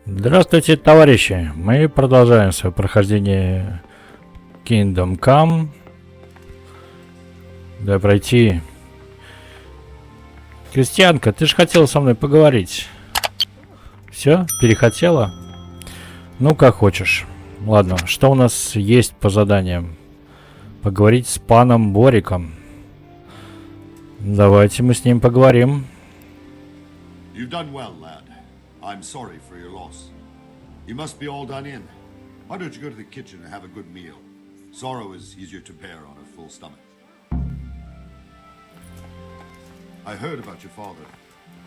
Здравствуйте, товарищи! Мы продолжаем свое прохождение Kingdom Come. Да пройти. Крестьянка, ты же хотела со мной поговорить. Все? Перехотела? Ну, как хочешь. Ладно, что у нас есть по заданиям? Поговорить с паном Бориком. Давайте мы с ним поговорим. You've done well, lad. I'm sorry for your loss. You must be all done in. Why don't you go to the kitchen and have a good meal? Sorrow is easier to bear on a full stomach. I heard about your father.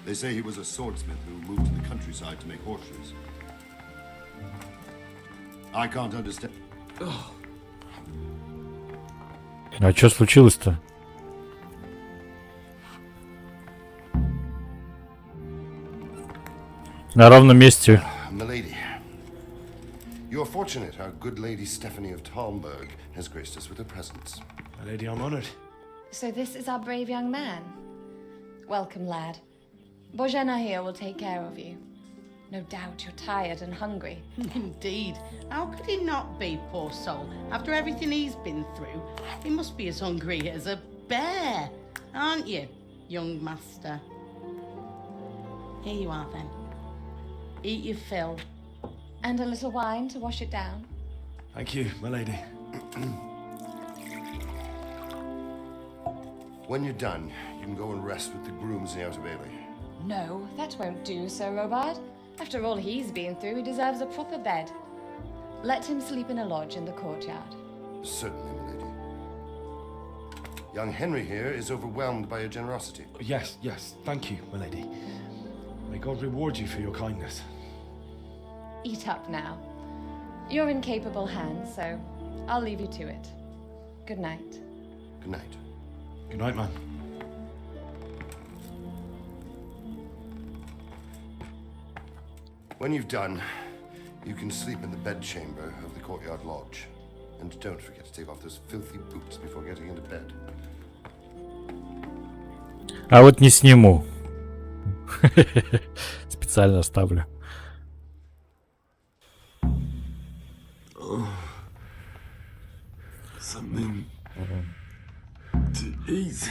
They say he was a swordsmith who moved to the countryside to make horseshoes. I can't understand. А что случилось-то? На ровном месте. Milady, you are fortunate our good lady Stephanie of Talmberg has graced us with her presence. My lady, I'm honored. So this is our brave young man. Welcome, lad. Bojana here will take care of you. No doubt you're tired and hungry. Indeed. How could he not be, poor soul? After everything he's been through, he must be as hungry as a bear, aren't you, young master? Here you are, then. Eat your fill. And a little wine to wash it down. Thank you, my lady. When you're done, you can go and rest with the grooms in the Outer Bailey. No, that won't do, Sir Robard. After all he's been through, he deserves a proper bed. Let him sleep in a lodge in the courtyard. Certainly, milady. Young Henry here is overwhelmed by your generosity. Yes, thank you, my lady. May God reward you for your kindness. Eat up now. You're in capable hands, so I'll leave you to it. Good night. Good night. Good night, man. When you've done, you can sleep in the bedchamber of the courtyard lodge. And don't forget to take off those filthy boots before getting into bed. А вот не сниму. Специально оставлю. Something to eat.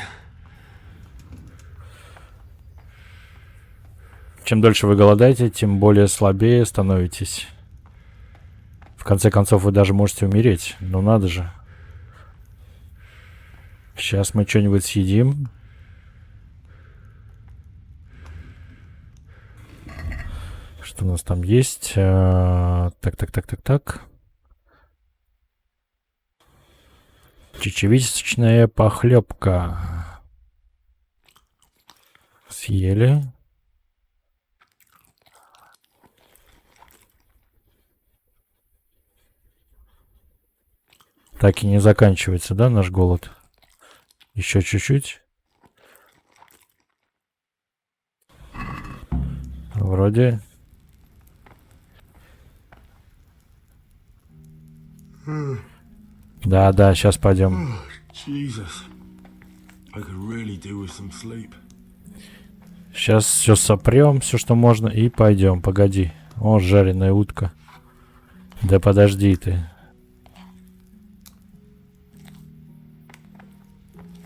Чем дольше вы голодаете, тем более слабее становитесь. В конце концов, вы даже можете умереть. Ну надо же. Сейчас мы что-нибудь съедим. Что у нас там есть? Так. Чечевичная похлебка. Съели. Так и не заканчивается, да, наш голод? Еще чуть-чуть. Вроде. Да, сейчас пойдем. Jesus. I could really do with some sleep. Сейчас все сопрем, все, что можно, и пойдем. Погоди. О, жареная утка. Да подожди ты.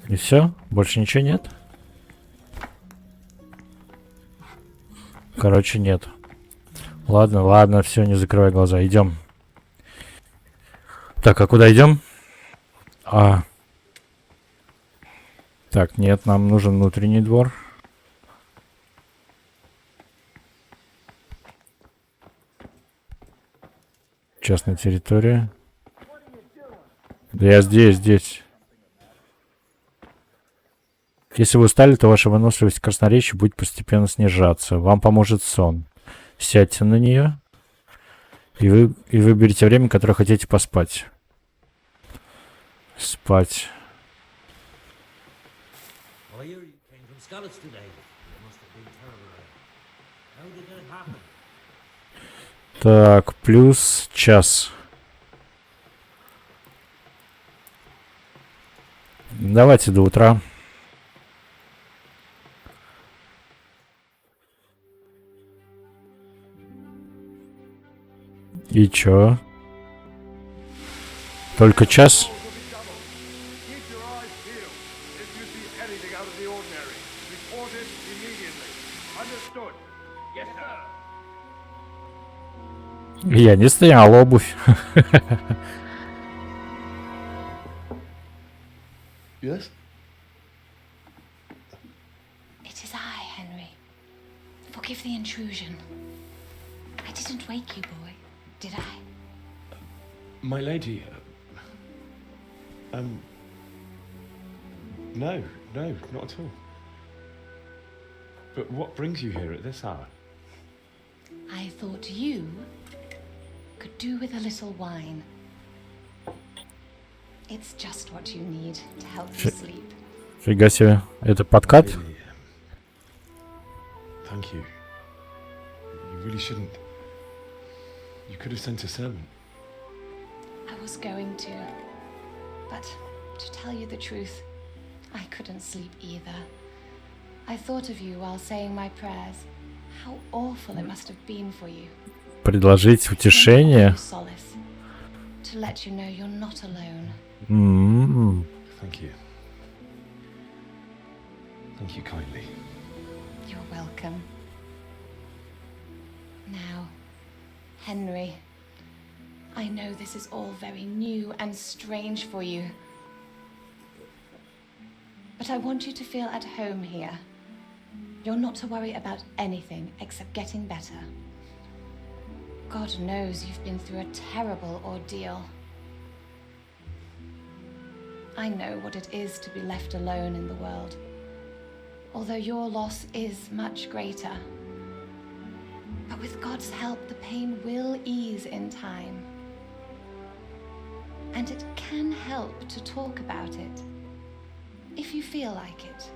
И все? Больше ничего нет? Короче, нет. Ладно, все, не закрывай глаза. Идем. Так, а куда идем? Так, нет, нам нужен внутренний двор. Частная территория. Да я здесь. Если вы устали, то ваша выносливость и красноречие будет постепенно снижаться. Вам поможет сон. Сядьте на нее. И выберите время, которое хотите поспать. Спать. Так, плюс час. Давайте до утра. И чё? Только час? Я не снял обувь. Yes? It is I, Henry. Forgive the intrusion. I didn't wake you, boy, did I? My lady. No, not at all. But what brings you here at this hour? I thought you could do with a little wine. It's just what you need to help you sleep. Фига себе. Это подкат? Really, thank you. You really shouldn't. You could have sent a servant. I was going to, but to tell you the truth, I couldn't sleep either. I thought of you while saying my prayers. How awful it must have been for you. Предложить утешение. Solace. To let you know you're not alone. Thank you. Thank you kindly. You're welcome. Now, Henry, I know this is all very new and strange for you. But I want you to feel at home here. You're not to worry about anything except getting better. God knows you've been through a terrible ordeal. I know what it is to be left alone in the world, although your loss is much greater. But with God's help, the pain will ease in time. And it can help to talk about it, if you feel like it.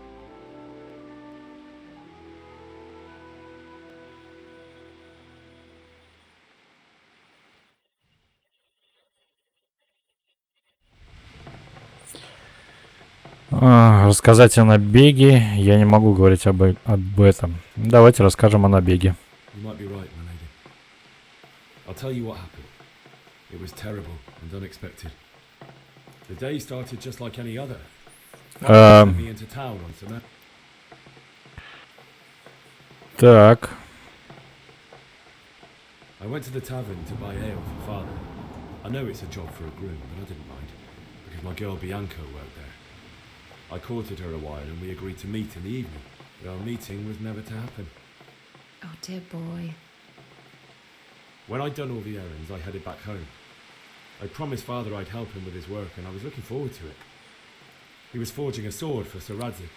Рассказать о набеге. Я не могу говорить об этом. Давайте расскажем о набеге. You might be right, my lady. I'll tell you what happened. It was terrible and unexpected. The day started just like any other. Sent me into town on some. Так. I went to the tavern to buy ale for father. I know it's a job for a groom, but I didn't mind because my girl Bianca worked there. I courted her a while and we agreed to meet in the evening, but our meeting was never to happen. Oh, dear boy. When I'd done all the errands, I headed back home. I promised father I'd help him with his work and I was looking forward to it. He was forging a sword for Sir Radzik.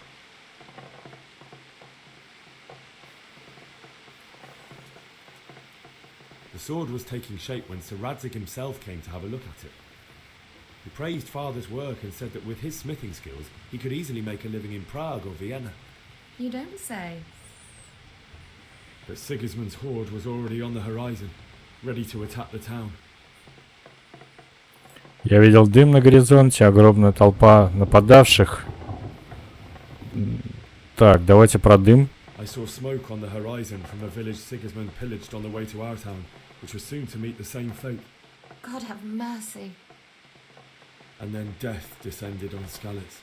The sword was taking shape when Sir Radzik himself came to have a look at it. He praised father's work and said that with his smithing skills, he could easily make a living in Prague or Vienna. You don't say. But Sigismund's horde was already on the horizon, ready to attack the town. Я видел дым на горизонте, огромная толпа нападавших. Так, давайте про дым. I saw smoke on the horizon from a village Sigismund pillaged on the way to our town, which was soon to meet the same fate. God have mercy. And then death descended on Skalitz.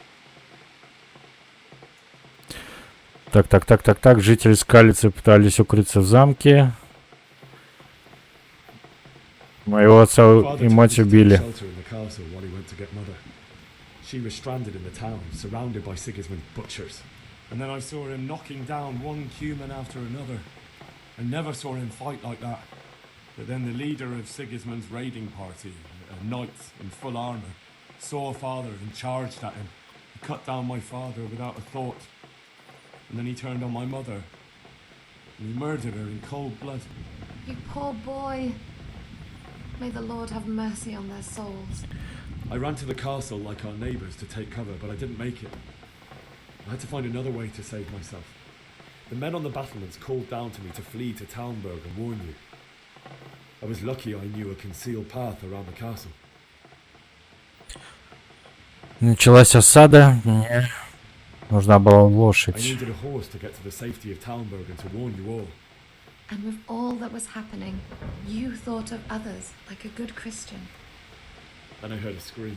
Так. Жители Скалицы пытались укрыться в замке. Моего отца и мать убили. She was stranded in the town, surrounded by Sigismund's butchers. And then I saw him knocking down one human after another. I never saw him fight like that. But then the leader of Sigismund's raiding party, a knight in full armour, saw father and charged at him. He cut down my father without a thought. And then he turned on my mother. And he murdered her in cold blood. You poor boy. May the Lord have mercy on their souls. I ran to the castle like our neighbours to take cover, but I didn't make it. I had to find another way to save myself. The men on the battlements called down to me to flee to Talmberg and warn you. I was lucky I knew a concealed path around the castle. Началась осада. Мне нужна была I лошадь. needed a horse to get to the safety of Talmberg and to warn you all. And with all that was happening, you thought of others like a good Christian. Then I heard a scream.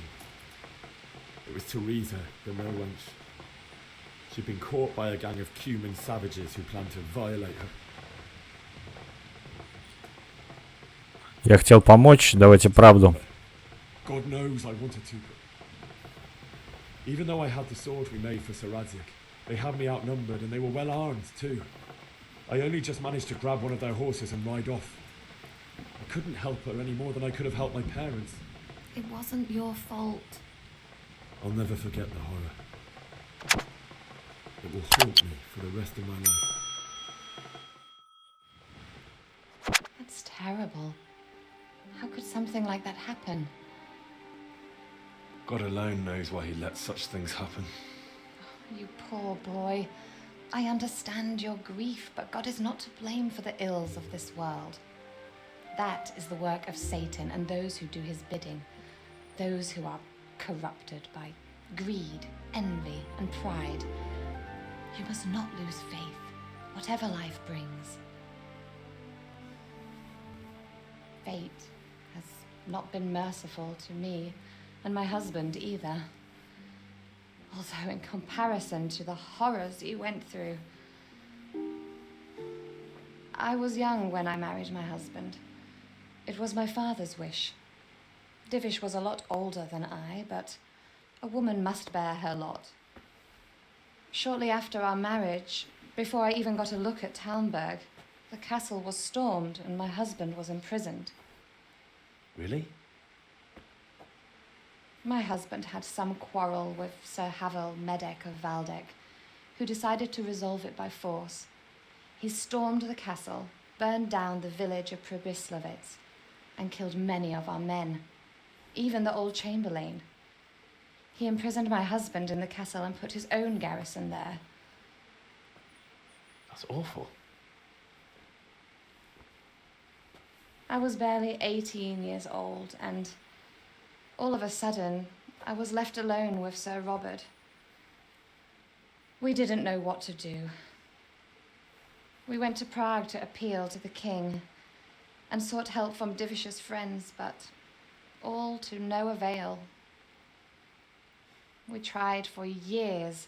It was Teresa, the mill wench. She'd been caught by a gang of Cuman savages who planned to violate her. Я хотел помочь, давайте правду. God knows I wanted to. Even though I had the sword we made for Sir Radzig, they had me outnumbered and they were well armed too. I only just managed to grab one of their horses and ride off. I couldn't help her any more than I could have helped my parents. It wasn't your fault. I'll never forget the horror. It will haunt me for the rest of my life. That's terrible. How could something like that happen? God alone knows why he lets such things happen. You poor boy. I understand your grief, but God is not to blame for the ills of this world. That is the work of Satan and those who do his bidding. Those who are corrupted by greed, envy, and pride. You must not lose faith, whatever life brings. Fate has not been merciful to me, and my husband either. Although in comparison to the horrors you went through. I was young when I married my husband. It was my father's wish. Divish was a lot older than I, but a woman must bear her lot. Shortly after our marriage, before I even got a look at Talmberg, the castle was stormed and my husband was imprisoned. Really? My husband had some quarrel with Sir Havel Medek of Valdek, who decided to resolve it by force. He stormed the castle, burned down the village of Pribyslavitz, and killed many of our men, even the old chamberlain. He imprisoned my husband in the castle and put his own garrison there. That's awful. I was barely 18 years old, and all of a sudden, I was left alone with Sir Robert. We didn't know what to do. We went to Prague to appeal to the king and sought help from Divish's friends, but all to no avail. We tried for years,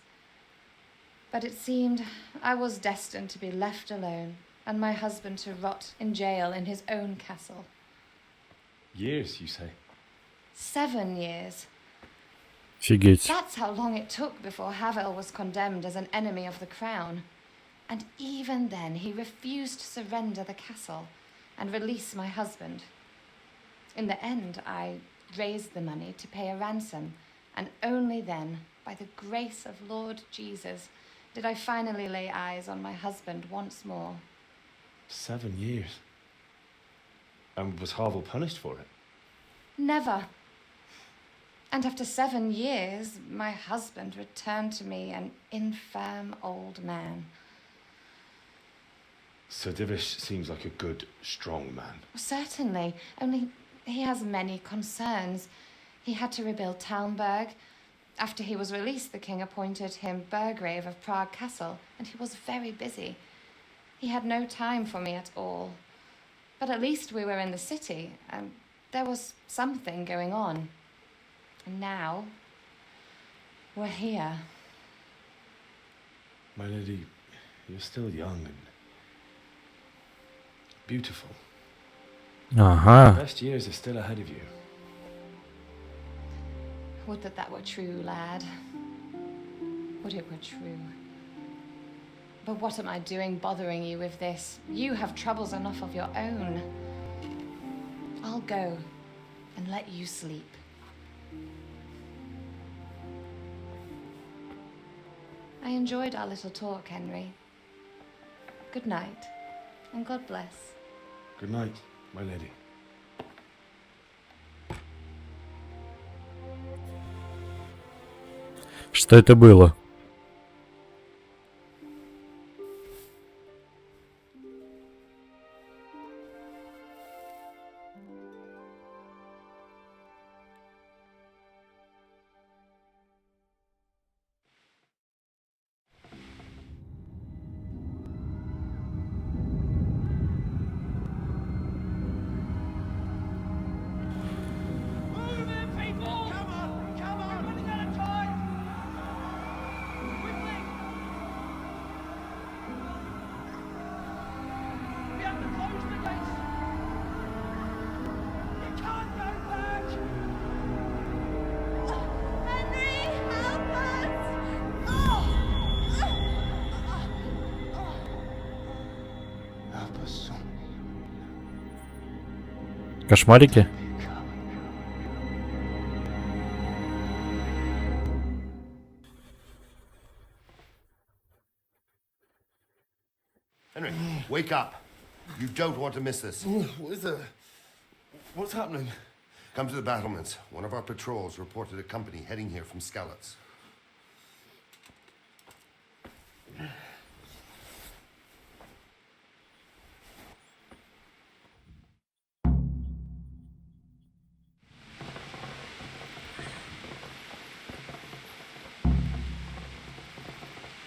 but it seemed I was destined to be left alone and my husband to rot in jail in his own castle. Years, you say? 7 years. Офигеть. That's how long it took before Havel was condemned as an enemy of the crown. And even then, he refused to surrender the castle and release my husband. In the end, I raised the money to pay a ransom, and only then, by the grace of Lord Jesus, did I finally lay eyes on my husband once more. 7 years. And was Havel punished for it? Never. And after 7 years, my husband returned to me an infirm old man. Sir Divish seems like a good, strong man. Certainly, only he has many concerns. He had to rebuild Talmberg. After he was released, the king appointed him Burgrave of Prague Castle, and he was very busy. He had no time for me at all. But at least we were in the city, and there was something going on. And now, we're here. My lady, you're still young and beautiful. Ага. The best years are still ahead of you. Would that that were true, lad. Would it were true. But what am I doing bothering you with this? You have troubles enough of your own. I'll go and let you sleep. I enjoyed our little talk, Henry. Good night, and God bless. Good night, my lady. Что это было? Кошмарики? Henry, wake up. You don't want to miss this. What is it? What's happening? Come to the battlements. One of our patrols reported a company heading here from Skalitz.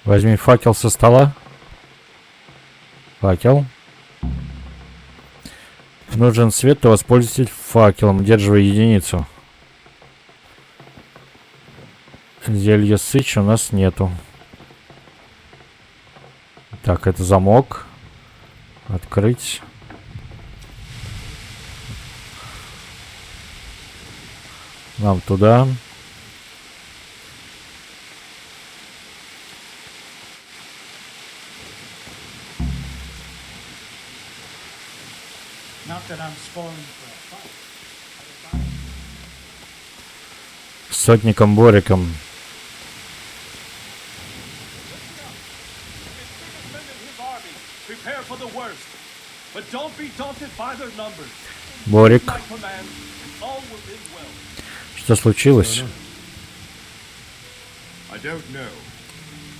Возьми факел со стола. Факел. Нужен свет, то воспользуйтесь факелом, удерживая единицу. Зелья сыч у нас нету. Так, это замок. Открыть. Нам туда. С сотником Бориком. Борик. Что случилось? I don't know.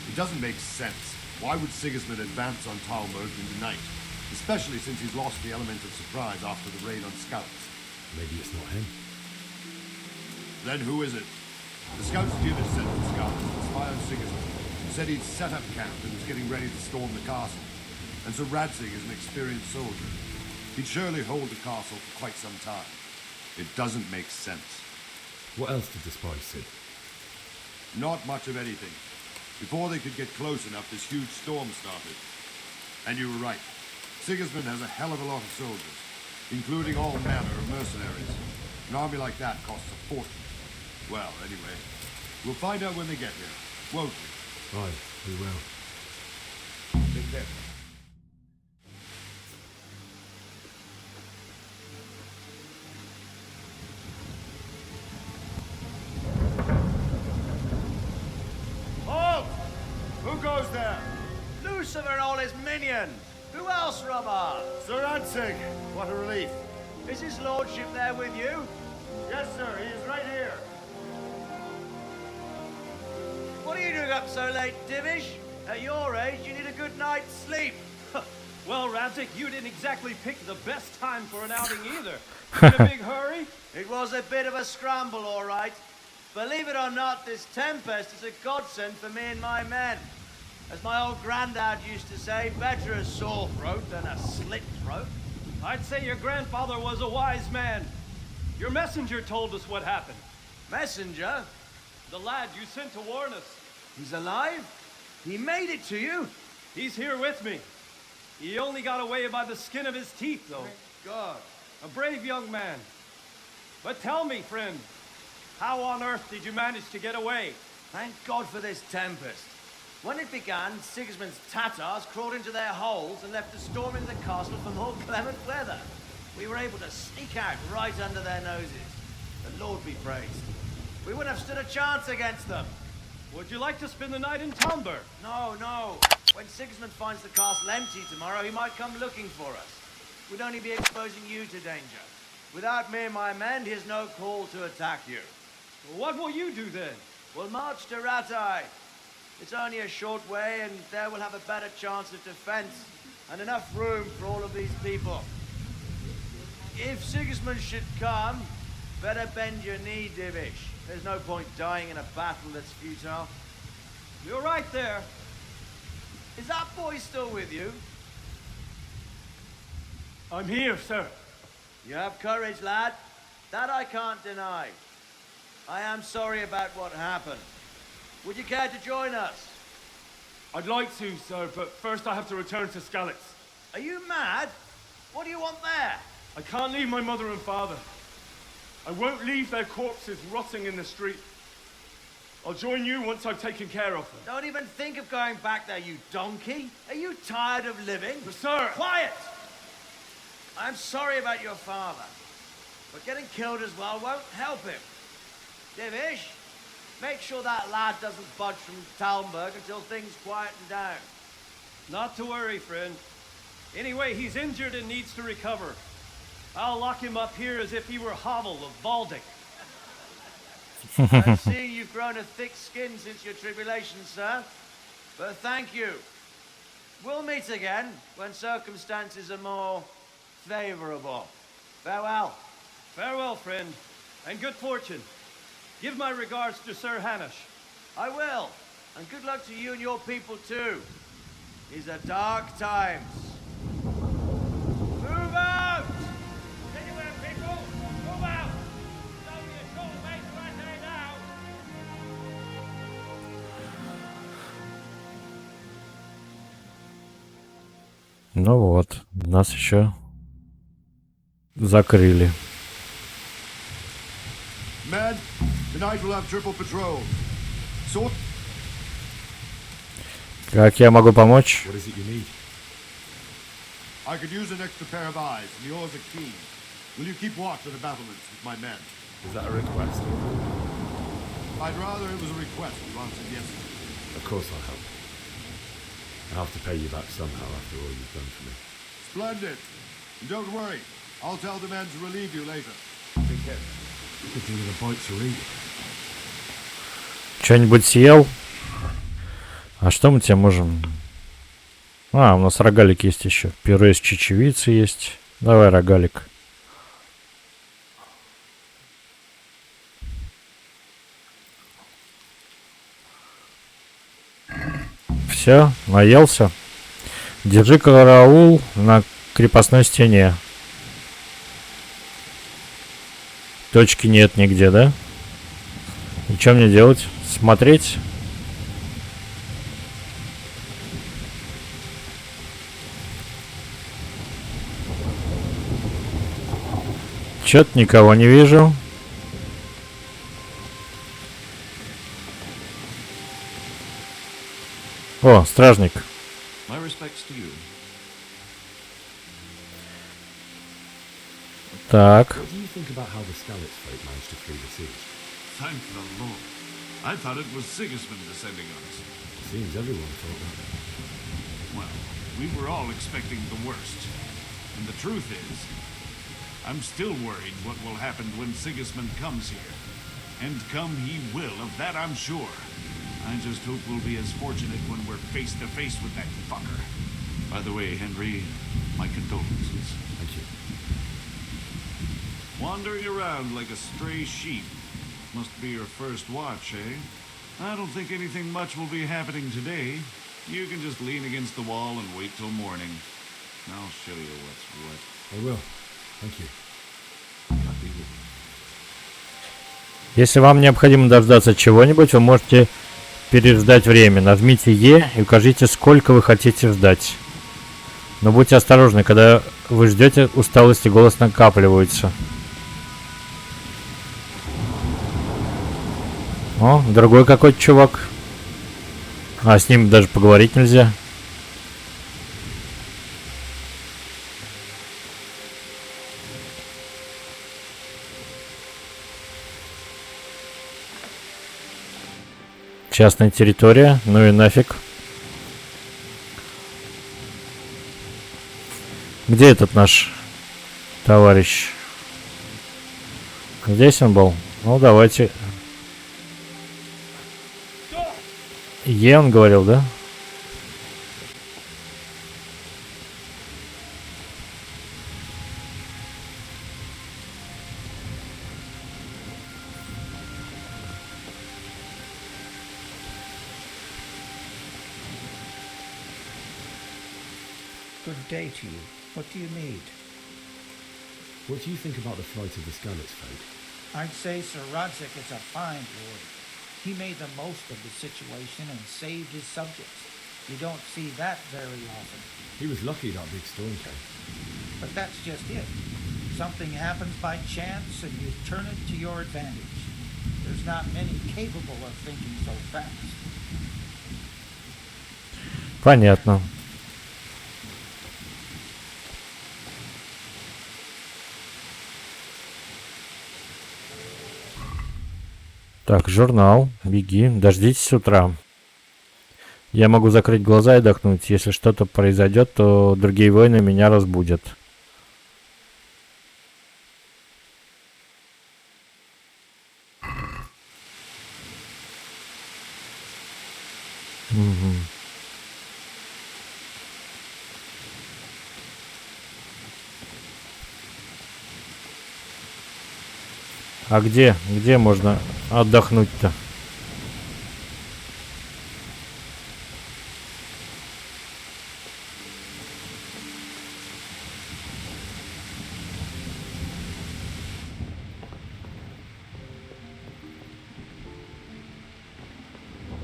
It doesn't make sense. Why would Sigismund advance on Talmud in the night? Especially since he's lost the element of surprise after the raid on scouts. Maybe it's not him. Then who is it? The scouts leader sent the scouts to spy on Sigismund. Said he'd set up camp and was getting ready to storm the castle. And so Radzig is an experienced soldier. He'd surely hold the castle for quite some time. It doesn't make sense. What else did the spies see? Not much of anything. Before they could get close enough, this huge storm started. And you were right. Sigismund has a hell of a lot of soldiers, including all manner of mercenaries. An army like that costs a fortune. Well, anyway, we'll find out when they get here, won't we? Aye, we will. Take care. Halt! Who goes there? Lucifer and all his minions. Who else, Robert? Sir Radzig, what a relief. Is his lordship there with you? Yes, sir, he is right here. What are you doing up so late, Divish? At your age, you need a good night's sleep. Well, Radzig, you didn't exactly pick the best time for an outing either. In a big hurry? It was a bit of a scramble, all right. Believe it or not, this tempest is a godsend for me and my men. As my old granddad used to say, better a sore throat than a slit throat. I'd say your grandfather was a wise man. Your messenger told us what happened. Messenger? The lad you sent to warn us. He's alive? He made it to you? He's here with me. He only got away by the skin of his teeth, though. Thank God. A brave young man. But tell me, friend, how on earth did you manage to get away? Thank God for this tempest. When it began, Sigismund's Tatars crawled into their holes and left us storming the castle for more clement weather. We were able to sneak out right under their noses. The Lord be praised. We wouldn't have stood a chance against them. Would you like to spend the night in Talmud? No, no. When Sigismund finds the castle empty tomorrow, he might come looking for us. We'd only be exposing you to danger. Without me and my men, he has no call to attack you. What will you do then? We'll march to Ratai. It's only a short way, and there we'll have a better chance of defense and enough room for all of these people. If Sigismund should come, better bend your knee, Divish. There's no point dying in a battle that's futile. You're right there. Is that boy still with you? I'm here, sir. You have courage, lad. That I can't deny. I am sorry about what happened. Would you care to join us? I'd like to, sir, but first I have to return to Skalitz. Are you mad? What do you want there? I can't leave my mother and father. I won't leave their corpses rotting in the street. I'll join you once I've taken care of them. Don't even think of going back there, you donkey. Are you tired of living? But, sir! Quiet! I'm sorry about your father. But getting killed as well won't help him. Divish, make sure that lad doesn't budge from Talmberg until things quieten down. Not to worry, friend. Anyway, he's injured and needs to recover. I'll lock him up here as if he were Hovel of Baldic. I see you've grown a thick skin since your tribulation, sir. But thank you. We'll meet again when circumstances are more favorable. Farewell. Farewell, friend, and good fortune. Give my regards to Sir Hanish. I will. And good luck to you and your people too. These are dark times. Move out! Anywhere, people! Move out! It's only a short way to Atay now! Ну вот, нас еще закрыли. Men, tonight we'll have triple patrol. So Как я могу помочь? What is it you need? I could use an extra pair of eyes, and yours are keen. Will you keep watch of the battlements with my men? Is that a request? I'd rather it was a request you answered yes to. Of course I'll help. I'll have to pay you back somehow after all you've done for me. Splendid. And don't worry, I'll tell the men to relieve you later. Take care. Good thing with a bite to eat. Что-нибудь съел? А что мы тебе можем... А, у нас рогалик есть еще. Пюре из чечевицы есть. Давай рогалик. Все, наелся. Держи караул на крепостной стене. Точки нет нигде, да? И что мне делать? Смотреть? Чё-то никого не вижу. О, стражник. My respects to you. Так. What do you think about how the Skalitz folk managed to flee the siege? Thank the Lord. I thought it was Sigismund descending on us. Seems everyone thought that. Well, we were all expecting the worst. And the truth is, I'm still worried what will happen when Sigismund comes here. And come he will, of that I'm sure. I just hope we'll be as fortunate when we're face to face with that fucker. By the way, Henry, my condolences. Thank you. Wandering around like a stray sheep. Must be your first watch, eh? I don't think anything much will be happening today. You can just lean against the wall and wait till morning. I'll show you what's what. I will. Thank you. God be with you. Если вам необходимо дождаться чего-нибудь, вы можете переждать время. Нажмите Е и укажите, сколько вы хотите ждать. Но будьте осторожны, когда вы ждете, усталость и голос накапливаются. О, другой какой-то чувак. А с ним даже поговорить нельзя. Частная территория, ну и нафиг. Где этот наш товарищ? Здесь он был? Ну, давайте. Е он говорил, да? Good day to you. What do you need? What do you think about the flight of the Skalitz folk? I'd say Sir Rodzik is a fine lord. He made the most of the situation and saved his subjects. You don't see that very often. He was lucky that big storm came. But that's just it. Something happens by chance and you turn it to your advantage. There's not many capable of thinking so fast. Понятно. Так, журнал. Беги. Дождитесь с утра. Я могу закрыть глаза и отдохнуть. Если что-то произойдет, то другие воины меня разбудят. Угу. А где можно отдохнуть-то?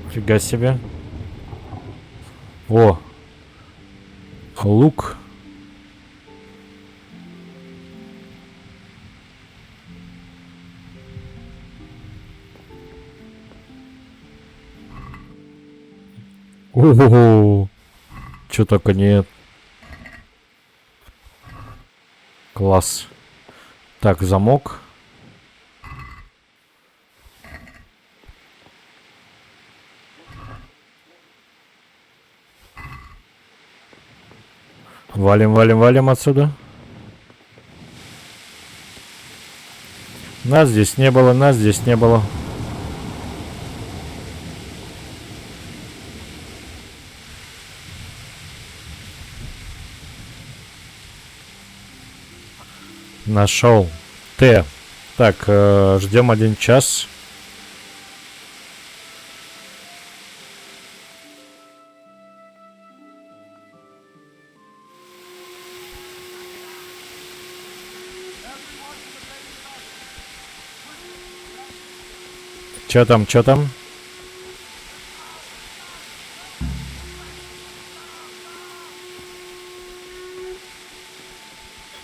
Фига себе. О! Лук. Ого! Чё только нет. Класс. Так, замок. Валим отсюда. Нас здесь не было. Нашел. Т. Так, ждем 1 час. Чё там?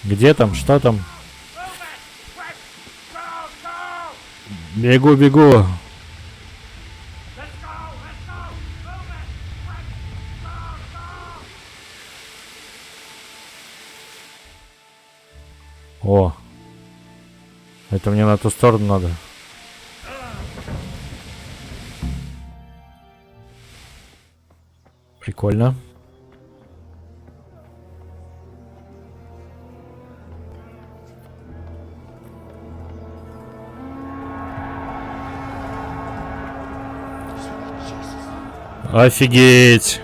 Где там? Что там? Бегу. О. Это мне на ту сторону надо. Прикольно. Офигеть!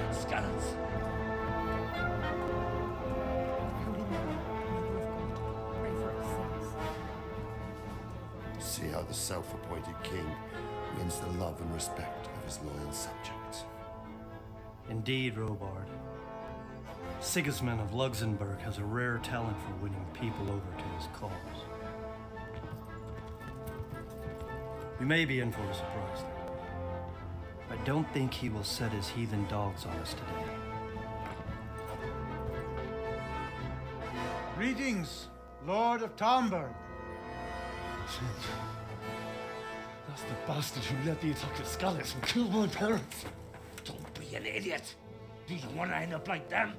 See how the self-appointed king wins the love and respect of his loyal subjects. Indeed, Robard. Sigismund of Luxembourg has a rare talent for winning people over to his cause. We may be in for a surprise, though. I don't think he will set his heathen dogs on us today. Greetings, Lord of Tomberg. That's the bastard who led the attack at Scallis and killed my parents. Don't be an idiot. Do you want to end up like them?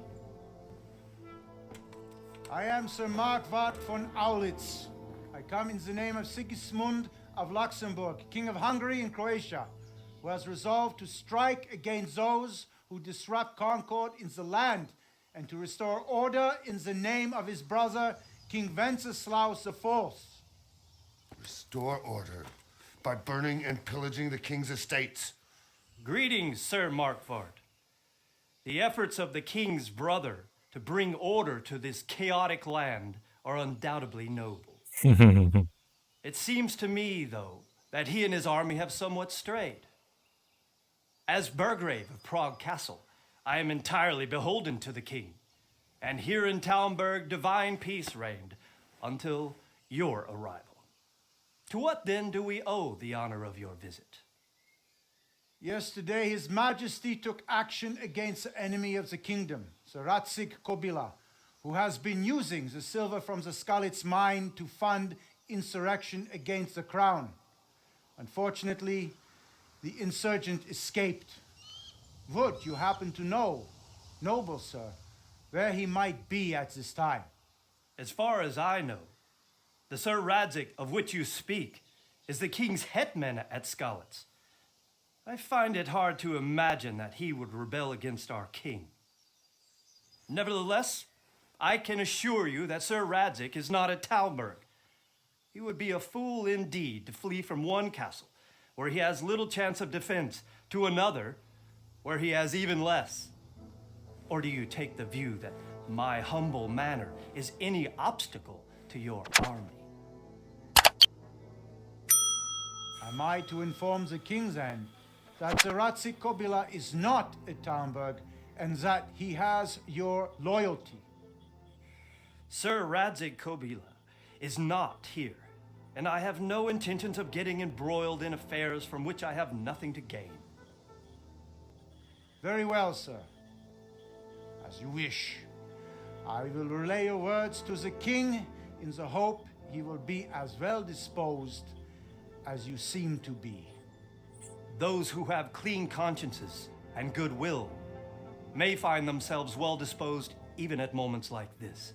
I am Sir Markvart von Aulitz. I come in the name of Sigismund of Luxembourg, King of Hungary and Croatia, who has resolved to strike against those who disrupt concord in the land and to restore order in the name of his brother, King Wenceslaus IV. Restore order by burning and pillaging the king's estates. Greetings, Sir Markvart. The efforts of the king's brother to bring order to this chaotic land are undoubtedly noble. It seems to me, though, that he and his army have somewhat strayed. As Burgrave of Prague Castle, I am entirely beholden to the king, and here in Talmberg divine peace reigned until your arrival. To what then do we owe the honor of your visit? Yesterday, His Majesty took action against the enemy of the kingdom, Sir Ratsig Kobila, who has been using the silver from the Skalitz mine to fund insurrection against the crown. Unfortunately, the insurgent escaped. Would you happen to know, noble sir, where he might be at this time? As far as I know, the Sir Radzik of which you speak is the king's hetman at Skalitz. I find it hard to imagine that he would rebel against our king. Nevertheless, I can assure you that Sir Radzik is not at Talmberg. He would be a fool indeed to flee from one castle, where he has little chance of defense, to another, where he has even less. Or do you take the view that my humble manner is any obstacle to your army? Am I to inform the king then that the Radzik Kobila is not at Talmberg and that he has your loyalty? Sir Radzik Kobila is not here, and I have no intentions of getting embroiled in affairs from which I have nothing to gain. Very well, sir. As you wish. I will relay your words to the king in the hope he will be as well disposed as you seem to be. Those who have clean consciences and goodwill may find themselves well disposed even at moments like this,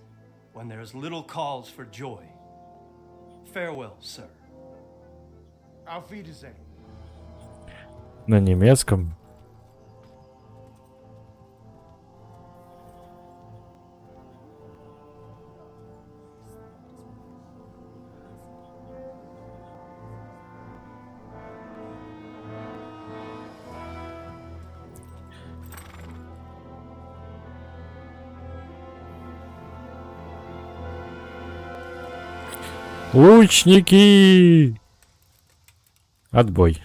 when there is little cause for joy. Farewell, sir. Auf Wiedersehen. На немецком. Лучники! Отбой.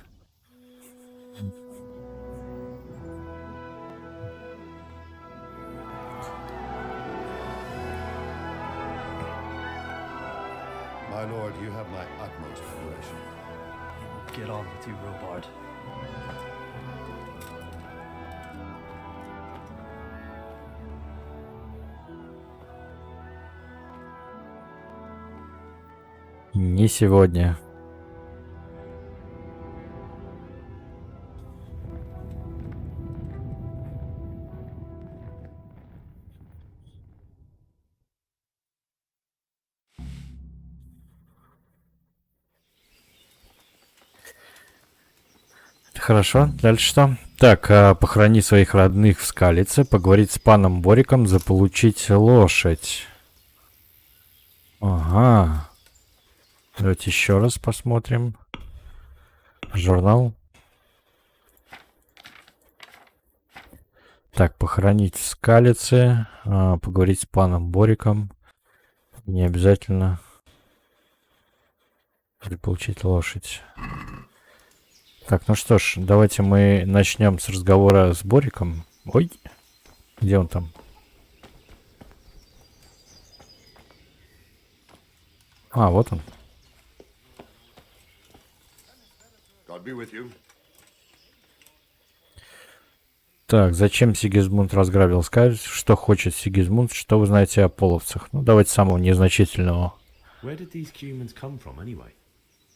My lord, you have my utmost admiration. Get on with you, Robard. Не сегодня. Хорошо, дальше что? Так, похорони своих родных в Скалице, поговорить с паном Бориком, заполучить лошадь. Ага. Давайте еще раз посмотрим. Журнал. Так, похоронить в Скалице, поговорить с паном Бориком. Не обязательно. Заполучить лошадь. Так, ну что ж, давайте мы начнем с разговора с Бориком. Ой, где он там? А, вот он. God be with you. Так, зачем Сигизмунд разграбил Скалицу? Что хочет Сигизмунд? Что вы знаете о половцах? Ну, давайте самого незначительного. Where did these humans come from anyway?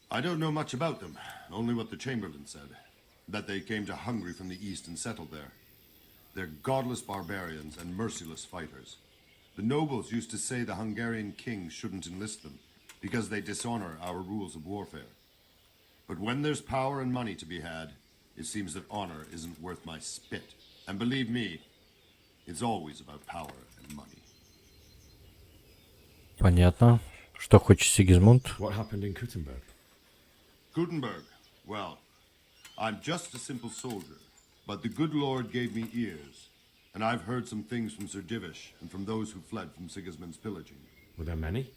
I don't know much about them, only what the Chamberlain said. That they came to Hungary from the east and settled there. They're godless barbarians and merciless fighters. The nobles used to say the Hungarian king shouldn't enlist them, because they dishonor our rules of warfare. But when there's power and money to be had, it seems that honor isn't worth my spit. And believe me, it's always about power and money. Понятно. Что хочет Сигизмунд? What happened in Kuttenberg? Gutenberg, well, I'm just a simple soldier, but the good Lord gave me ears, and I've heard some things from Sir Divish and from those who fled from Sigismund's pillaging. Were there many?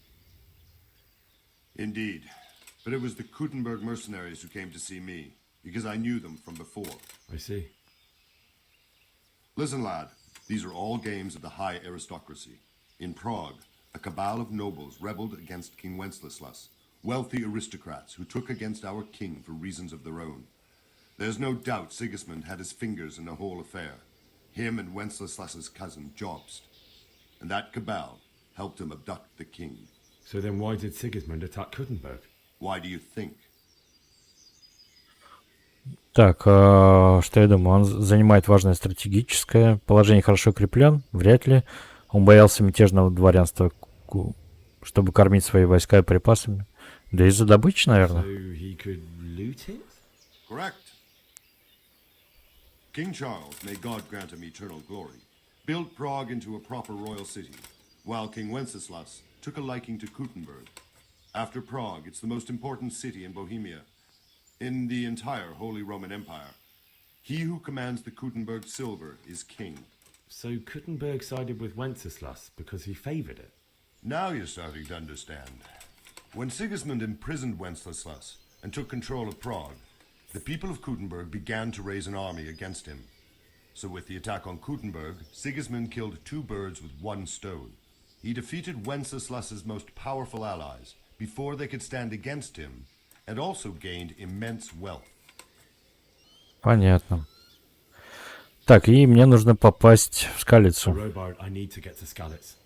Indeed, but it was the Kuttenberg mercenaries who came to see me, because I knew them from before. I see. Listen, lad, these are all games of the high aristocracy. In Prague, a cabal of nobles rebelled against King Wenceslas, wealthy aristocrats who took against our king for reasons of their own. There's no doubt Sigismund had his fingers in the whole affair. Him and Wenceslas's cousin, Jobst. And that cabal helped him abduct the king. So then why did Sigismund attack Kuttenberg? Why do you think? Так, что я думаю? Он занимает важное стратегическое положение, хорошо укреплен? Вряд ли. Он боялся мятежного дворянства, чтобы кормить свои войска припасами. Да из-за добычи, наверное. So he could loot it? Correct. King Charles, may God grant him eternal glory, built Prague into a proper royal city, while King Wenceslas took a liking to Kuttenberg. After Prague, it's the most important city in Bohemia, in the entire Holy Roman Empire. He who commands the Kuttenberg silver is king. So Kuttenberg sided with Wenceslas because he favored it? Now you're starting to understand. When Sigismund imprisoned Wenceslas and took control of Prague, the people of Kuttenberg began to raise an army against him. So with the attack on Kuttenberg, Sigismund killed 2 birds with 1 stone. He defeated Wenceslas's most powerful allies before they could stand against him, and also gained immense wealth. Понятно. Так, и мне нужно попасть в Скалицу. Robard, I need to get to Skalitz.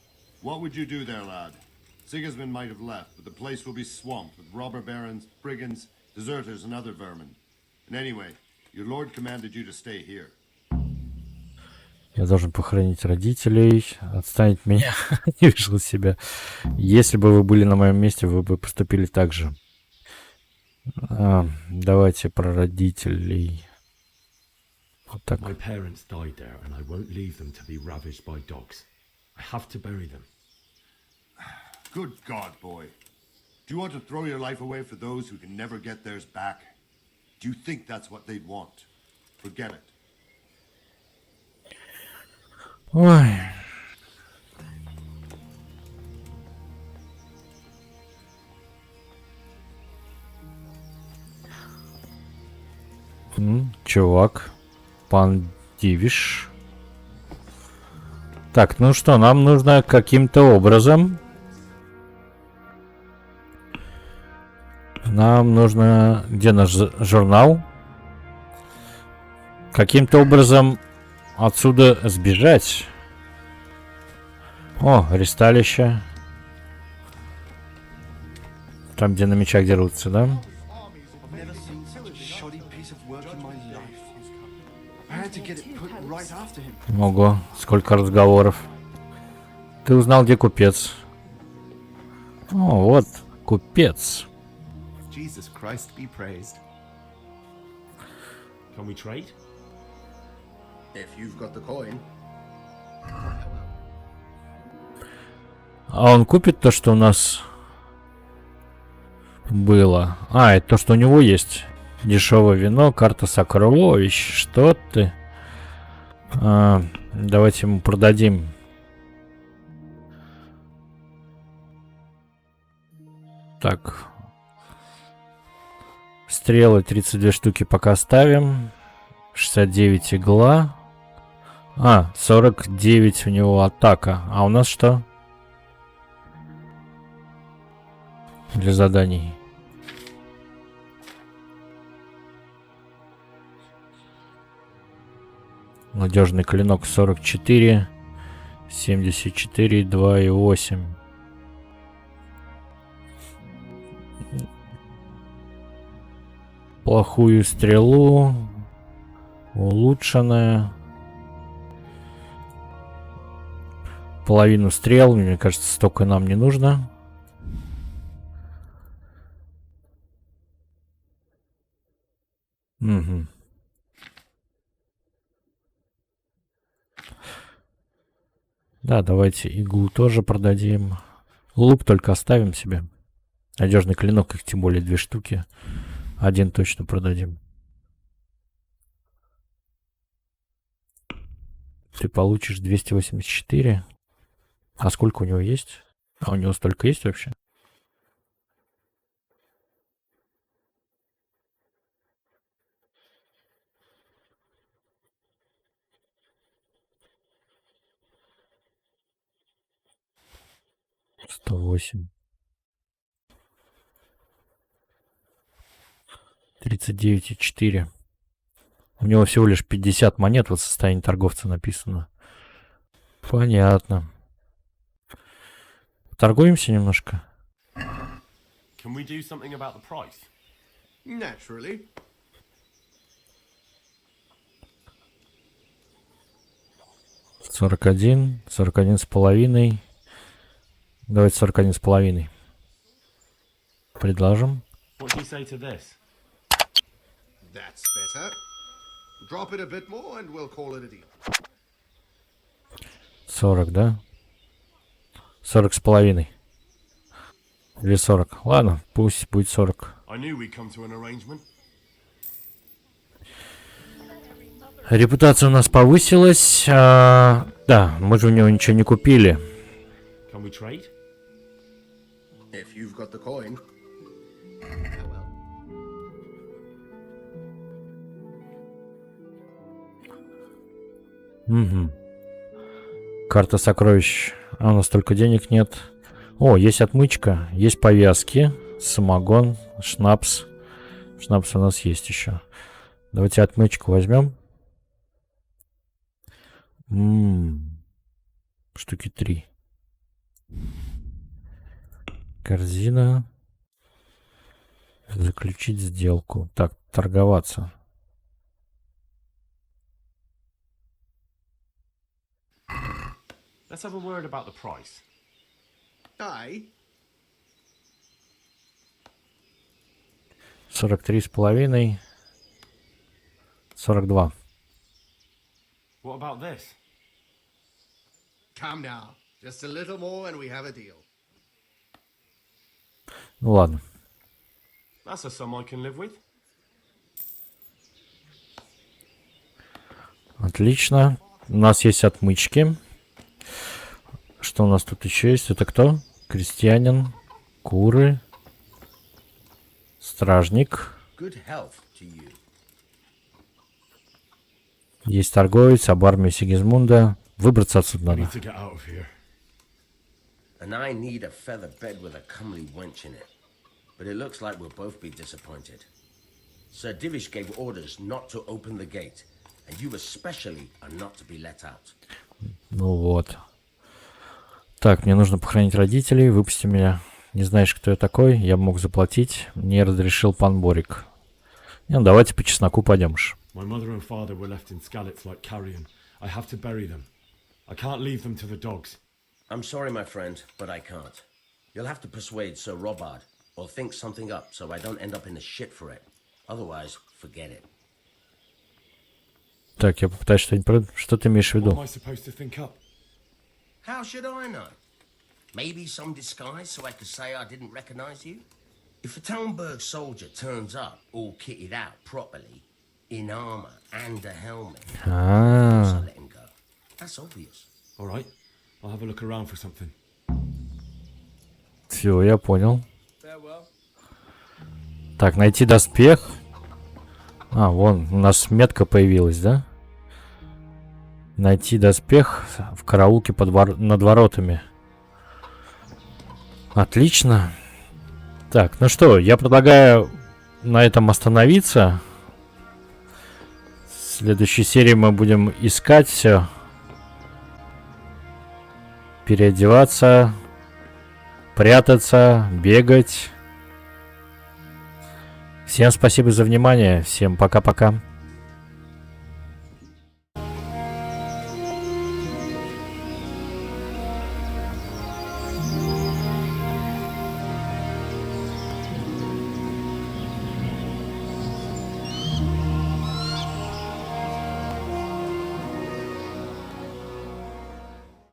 What would you do there, lad? Sigismund might have left, but the place will be swamped with robber barons, brigands, deserters, and other vermin. And anyway, your lord commanded you to stay here. Я должен похоронить родителей, отстань от меня, не вышел из себя. Если бы вы были на моем месте, вы бы поступили так же. Давайте про родителей. Вот так. My parents died there, and I won't leave them to be ravaged by dogs. I have to bury them. Good God, boy. Do you want to throw your life away for those who can never get theirs back? Do you think that's what they'd want? Forget it. Ой. Чувак. Пан Дивиш. Так, ну что, нам нужно каким-то образом... Нам нужно... Где наш журнал? Каким-то образом отсюда сбежать. О, ресталище. Там, где на мечах дерутся, да? Ого, сколько разговоров. Ты узнал, где купец? О, вот, купец. Jesus Christ be praised. Can we trade? If you've got the coin. А он купит то, что у нас было? А, это то, что у него есть. Дешевое вино, карта сокровищ. Что ты? Давайте ему продадим. Так. Стрелы 32 штуки пока ставим. 69 игла. 49 у него атака. А у нас что? Для заданий. Надежный клинок 44. 74, 2 и 8. Плохую стрелу. Улучшенная. Половину стрел. Мне кажется, столько нам не нужно. Угу. Да, давайте иглу тоже продадим. Лук только оставим себе. Надежный клинок, их тем более 2 штуки. 1 точно продадим. Ты получишь 284. А сколько у него есть? А у него столько есть вообще? $108. 39,4. У него всего лишь 50 монет, вот в состоянии торговца написано. Понятно. Торгуемся немножко. Can we do something about the price? Naturally. $41, 41 с половиной. Давайте 41 с половиной. предложим. What do you say to this? That's better. Drop it a bit more and we'll call it a deal. 40, да? 40 с половиной. Или 40. Ладно, пусть будет 40. I knew we'd come to an arrangement. Репутация у нас повысилась. Да, мы же у него ничего не купили. Can we trade? If you've got the coin. Угу. Карта сокровищ. А у нас только денег нет. О, есть отмычка, есть повязки, самогон, шнапс. Шнапс у нас есть еще. Давайте отмычку возьмем. Штуки 3. Корзина. Заключить сделку. Так, торговаться. Let's have a word about the price. Aye. 43 с половиной. 42. What about this? Come now. Just a little more and we have a deal. Ну ладно. That's a sum I can live with. Отлично. У нас есть отмычки. Что у нас тут еще есть? Это кто? Крестьянин, куры, стражник. Good health to you. Есть торговец, об армии Сигизмунда. Выбраться отсюда I надо. need to get out of here. And I need a feather bed with a comely wench in it. But it looks like we'll both be disappointed. Sir Divish gave orders not to open the gate, and you especially are not to be let out. Ну вот. Так, мне нужно похоронить родителей. Выпусти меня. Не знаешь, кто я такой? Я бы мог заплатить. Мне разрешил пан Борик. Ну, давайте по чесноку пойдем уж. My mother and father were left in Skalitz like carrion. I have to bury them. I can't leave them to the dogs. I'm sorry, my friend, but I can't. You'll have to persuade Sir Robard, or think something up so I don't end up in the shit for it. Otherwise, forget it. Так, я попытаюсь что-нибудь... Что ты имеешь в What am виду? I supposed to think up? How should I know? Maybe some disguise so I could say I didn't recognize you? If a Talmberg soldier turns up all kitted out properly, in armor and a helmet, so let him go. That's obvious. All right, I'll have a look around for something. Все, я понял. Так, найти доспех. А, вон, у нас метка появилась, да? Найти доспех в караулке над воротами. Отлично. Так, ну что, я предлагаю на этом остановиться. В следующей серии мы будем искать все. Переодеваться. Прятаться. Бегать. Всем спасибо за внимание. Всем пока-пока.